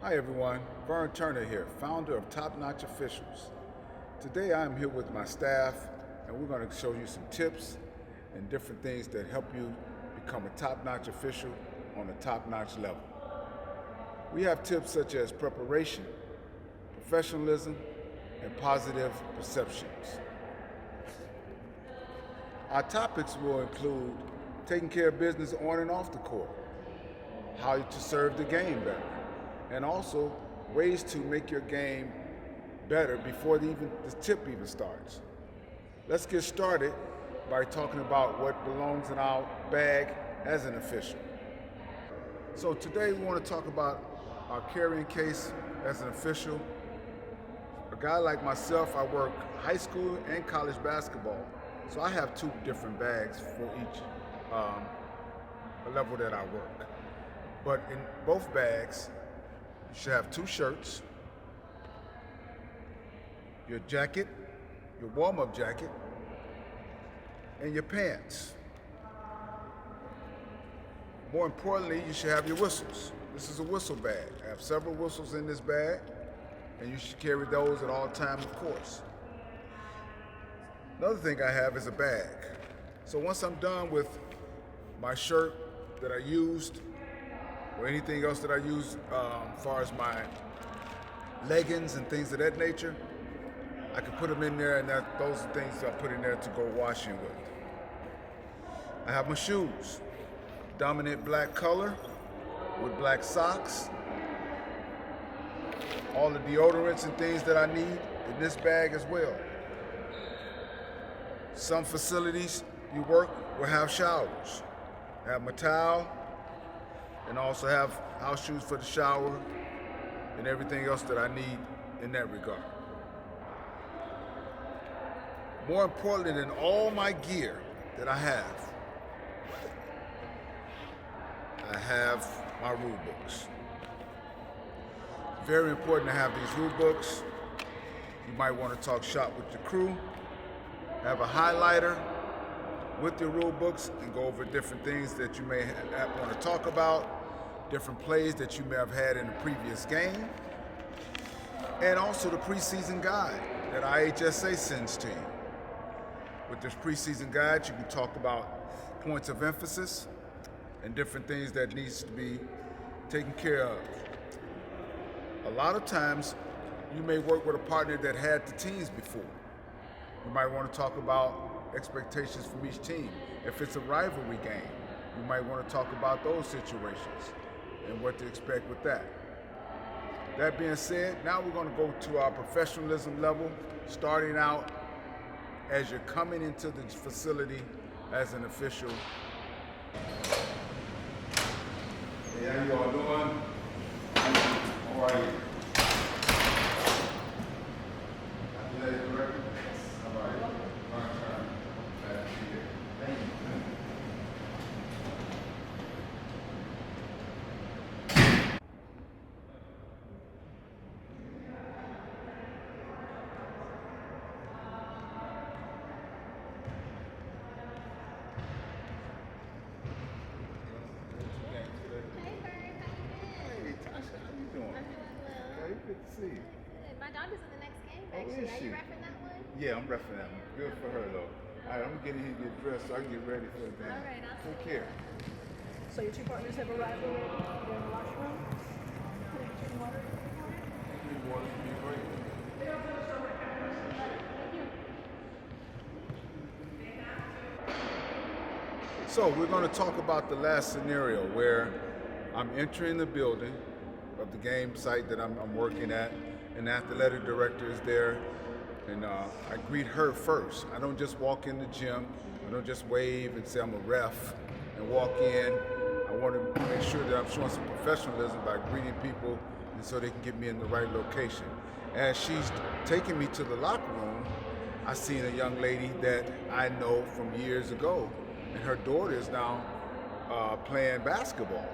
Hi everyone, Vern Turner here, founder of Top Notch Officials. Today I'm here with my staff and we're going to show you some tips and different things that help you become a top-notch official on a top-notch level. We have tips such as preparation, professionalism, and positive perceptions. Our topics will include taking care of business on and off the court, how to serve the game better, and also ways to make your game better before the tip even starts. Let's get started by talking about what belongs in our bag as an official. So today we want to talk about our carrying case as an official. A guy like myself, I work high school and college basketball, so I have two different bags for each level that I work. But in both bags, you should have two shirts, your jacket, your warm-up jacket, and your pants. More importantly, you should have your whistles. This is a whistle bag. I have several whistles in this bag, and you should carry those at all times, of course. Another thing I have is a bag. So once I'm done with my shirt that I used, or anything else that I use as far as my leggings and things of that nature, I can put them in there, and those are things I put in there to go washing with. I have my shoes, dominant black color with black socks, all the deodorants and things that I need in this bag as well. Some facilities you work will have showers. I have my towel, and also have house shoes for the shower and everything else that I need in that regard. More importantly than all my gear that I have my rule books. Very important to have these rule books. You might want to talk shop with your crew, have a highlighter with your rule books and go over different things that you may want to talk about, different plays that you may have had in the previous game, and also the preseason guide that IHSA sends to you. With this preseason guide, you can talk about points of emphasis and different things that needs to be taken care of. A lot of times, you may work with a partner that had the teams before. You might want to talk about expectations from each team. If it's a rivalry game, you might want to talk about those situations and what to expect with that. That being said, now we're going to go to our professionalism level, starting out as you're coming into the facility as an official. Hey, how you all doing? How are you? Athletic director? How are you? Glad to see you. Thank you. Hey, Tasha, how you doing? I'm doing well. Hey, good to see you. Good. My daughter's in the next game, Oh, actually. is Are she? you repping that one? Yeah, I'm repping that one. Good for her, though. All right, I'm going to get in here and get dressed so I can get ready for the game. All right, I'll Take see care. So your two partners have arrived already? They're in the washroom? Can I get you water? Good water for me, great. So we're going to talk about the last scenario where I'm entering the building of the game site that I'm working at, and the athletic director is there, and I greet her first. I don't just walk in the gym. I don't just wave and say I'm a ref and walk in. I want to make sure that I'm showing some professionalism by greeting people and so they can get me in the right location. As she's taking me to the locker room, I seen a young lady that I know from years ago, and her daughter is now playing basketball.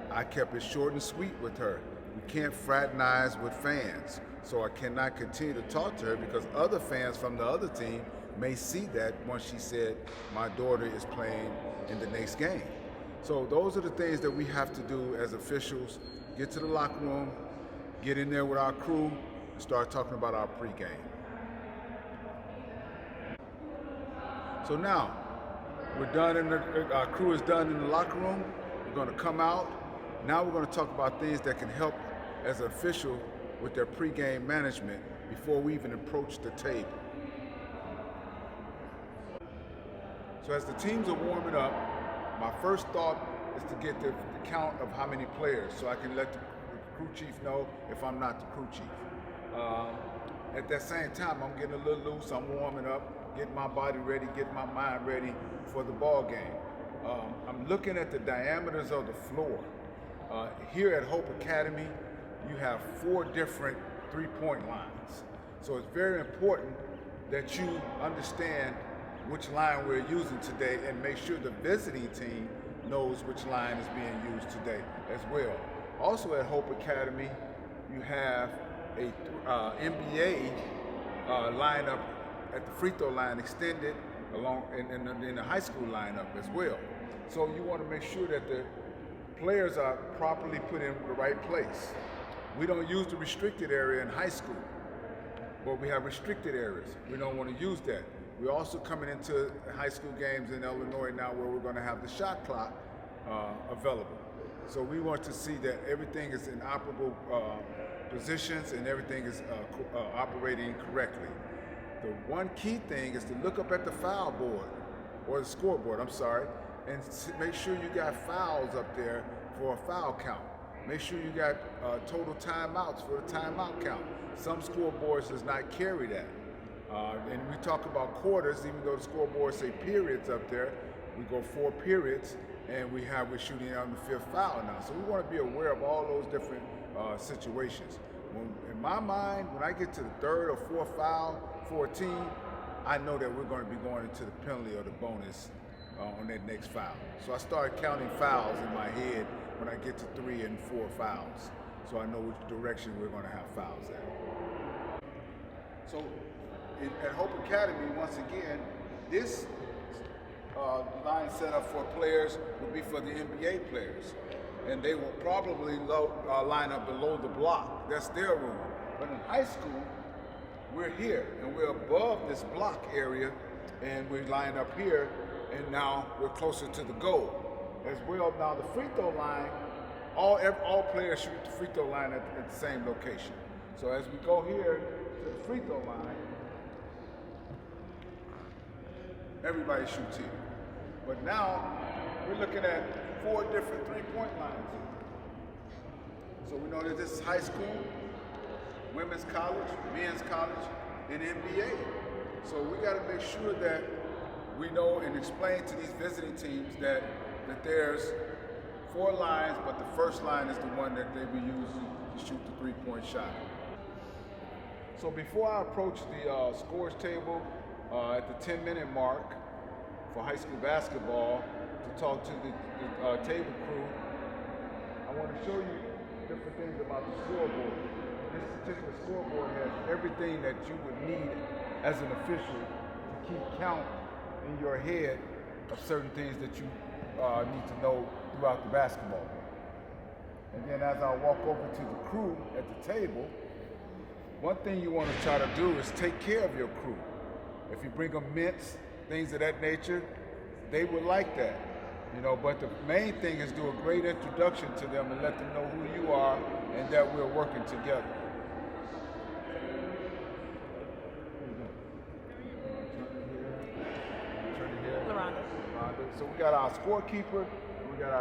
I kept it short and sweet with her. We can't fraternize with fans, so I cannot continue to talk to her because other fans from the other team may see that once she said, my daughter is playing in the next game. So those are the things that we have to do as officials. Get to the locker room, get in there with our crew and start talking about our pregame. So now, we're done our crew is done in the locker room. We're going to come out. Now we're going to talk about things that can help as an official with their pregame management before we even approach the table. So as the teams are warming up, my first thought is to get the count of how many players so I can let the crew chief know if I'm not the crew chief. At that same time, I'm getting a little loose, I'm warming up, getting my body ready, getting my mind ready for the ball game. I'm looking at the diameters of the floor. Here at Hope Academy, you have 4 different three-point lines. So it's very important that you understand which line we're using today and make sure the visiting team knows which line is being used today as well. Also at Hope Academy, you have a NBA lineup at the free throw line extended along in the high school lineup as well. So you want to make sure that the players are properly put in the right place. We don't use the restricted area in high school, but we have restricted areas. We don't want to use that. We're also coming into high school games in Illinois now where we're going to have the shot clock available. So we want to see that everything is in operable positions and everything is operating correctly. The one key thing is to look up at the foul board, or the scoreboard, I'm sorry, and make sure you got fouls up there for a foul count. Make sure you got total timeouts for the timeout count. Some scoreboards does not carry that. And we talk about quarters, even though the scoreboard say periods up there, we go 4 periods, and we're shooting on the 5th foul now. So we want to be aware of all those different situations. In my mind, when I get to the 3rd or 4th foul for a team, I know that we're going to be going into the penalty or the bonus on that next foul. So I start counting fouls in my head when I get to 3 and 4 fouls, so I know which direction we're going to have fouls at. So at Hope Academy, once again, this line set up for players would be for the NBA players, and they will probably line up below the block. That's their room. But in high school, we're here, and we're above this block area, and we line up here, and now we're closer to the goal. As well, now the free throw line, all players shoot the free throw line at the same location. So as we go here to the free throw line, everybody shoots here. But now we're looking at 4 different three-point lines here. So we know that this is high school, women's college, men's college, and NBA. So we got to make sure that we know and explain to these visiting teams that there's 4 lines, but the first line is the one that they will use to shoot the three-point shot. So before I approach the scores table at the 10-minute mark for high school basketball to talk to the table crew, I want to show you different things about the scoreboard. This particular scoreboard has everything that you would need as an official to keep count in your head of certain things that you need to know throughout the basketball. And then as I walk over to the crew at the table, one thing you want to try to do is take care of your crew. If you bring them mints, things of that nature, they would like that. But the main thing is do a great introduction to them and let them know who you are and that we're working together. So we got our scorekeeper, we got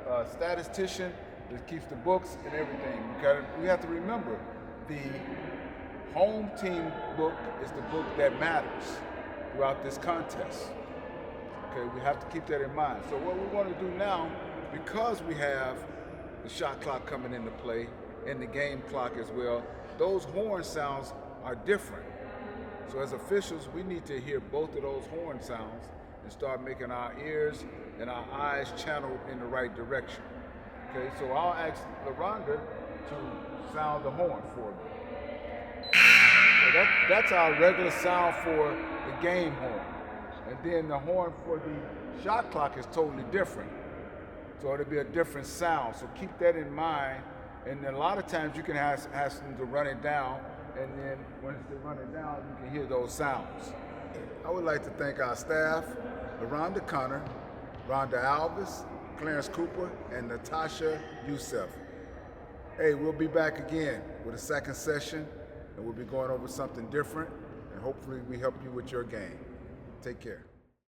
our statistician that keeps the books and everything. We have to remember, the home team book is the book that matters throughout this contest. Okay, we have to keep that in mind. So what we want to do now, because we have the shot clock coming into play and the game clock as well, those horn sounds are different. So as officials, we need to hear both of those horn sounds and start making our ears and our eyes channel in the right direction. Okay, so I'll ask LaRonda to sound the horn for me. So that's our regular sound for the game horn. And then the horn for the shot clock is totally different. So it'll be a different sound. So keep that in mind And then a lot of times you can ask them to run it down, and then once they run it down, you can hear those sounds. I would like to thank our staff, LaRonda Connor, Rhonda Alvis, Clarence Cooper, and Natasha Youssef. Hey, we'll be back again with a second session, and we'll be going over something different, and hopefully we help you with your game. Take care.